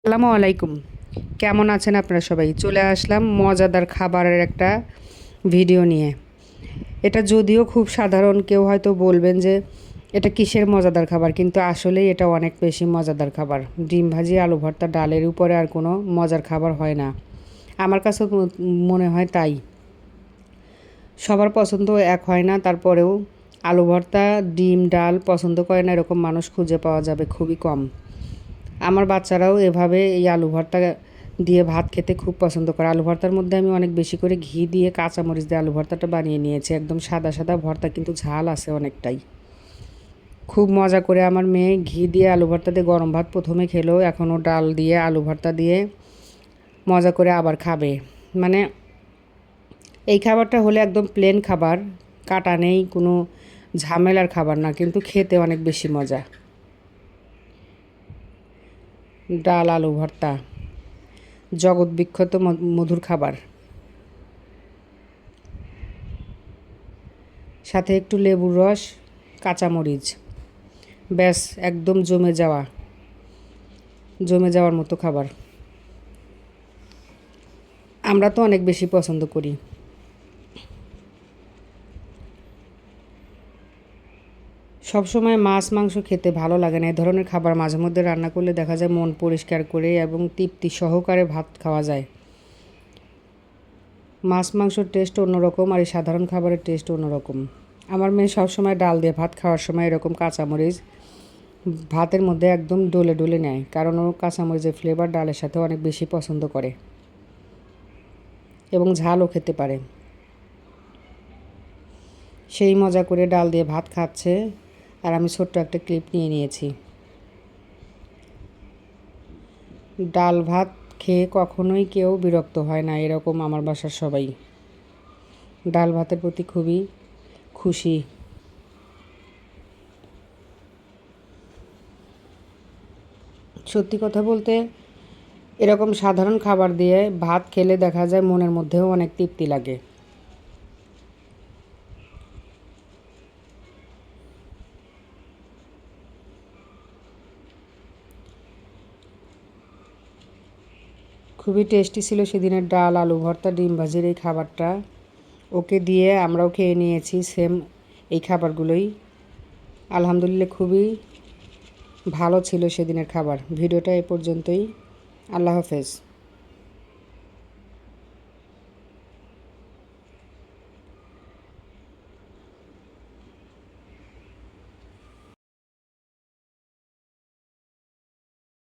আসসালামু আলাইকুম। কেমন আছেন আপনারা সবাই? চলে আসলাম মজাদার খাবারের একটা ভিডিও নিয়ে। এটা যদিও খুব সাধারণ, কেউ হয়তো বলবেন যে এটা কিসের মজাদার খাবার, কিন্তু আসলেই এটা অনেক বেশি মজাদার খাবার। ডিম ভাজি, আলু ভর্তা, ডালের উপরে আর কোনো মজার খাবার হয় না। আমার কাছে মনে হয় তাই। সবার পছন্দ এক হয় না, তারপরেও আলু ভর্তা, ডিম, ডাল পছন্দ করে না এরকম মানুষ খুঁজে পাওয়া যাবে খুবই কম। আমার বাচ্চারাও এভাবে এই আলু ভর্তা দিয়ে ভাত খেতে খুব পছন্দ করে। আলু ভর্তার মধ্যে আমি অনেক বেশি করে ঘি দিয়ে কাঁচামরিচ দিয়ে আলু ভর্তাটা বানিয়ে নিয়েছি। একদম সাদা সাদা ভর্তা, কিন্তু ঝাল আছে অনেকটাই। খুব মজা করে আমার মেয়ে ঘি দিয়ে আলু ভর্তা দিয়ে গরম ভাত প্রথমে খেলো, এখনও ডাল দিয়ে আলু ভর্তা দিয়ে মজা করে আবার খাবে। মানে এই খাবারটা হলে একদম প্লেন খাবার, কাটা নেই, কোনো ঝামেলার খাবার না, কিন্তু খেতে অনেক বেশি মজা। ডাল আলু ভর্তা জগৎ বিখ্যাত মধুর খাবার, সাথে একটু লেবুর রস, কাঁচামরিচ, ব্যাস একদম জমে যাওয়ার মতো খাবার। আমরা তো অনেক বেশি পছন্দ করি। সবসময় মাছ মাংস খেতে ভালো লাগে না, এই ধরনের খাবার মাঝে মধ্যে রান্না করলে দেখা যায় মন পরিষ্কার করে এবং তৃপ্তি সহকারে ভাত খাওয়া যায়। মাছ মাংসর টেস্ট অন্যরকম, আর এই সাধারণ খাবারের টেস্ট অন্যরকম। আমার মেয়ে সবসময় ডাল দিয়ে ভাত খাওয়ার সময় এরকম কাঁচামরিচ ভাতের মধ্যে একদম ডলে ডলে নেয়, কারণ ও কাঁচামরিচের ফ্লেভার ডালের সাথে অনেক বেশি পছন্দ করে এবং ঝালও খেতে পারে। সেই মজা করে ডাল দিয়ে ভাত খাচ্ছে, আর আমি ছোট্ট একটা ক্লিপ নিয়ে নিয়েছি। ডাল ভাত খেয়ে কখনোই কেউ বিরক্ত হয় না, এরকম আমার বাসার সবাই ডাল ভাতের প্রতি খুবই খুশি। সত্যি কথা বলতে এরকম সাধারণ খাবার দিয়ে ভাত খেলে দেখা যায় মনের মধ্যেও অনেক তৃপ্তি লাগে। খুবই টেস্টি ছিল সেদিনের ডাল আলু ভর্তা ডিম ভাজির এই খাবারটা। ওকে দিয়ে আমরাও খেয়ে নিয়েছি সেম এই খাবারগুলোই। আলহামদুলিল্লাহ খুবই ভালো ছিল সেদিনের খাবার। ভিডিওটা এ পর্যন্তই। আল্লাহ হাফেজ।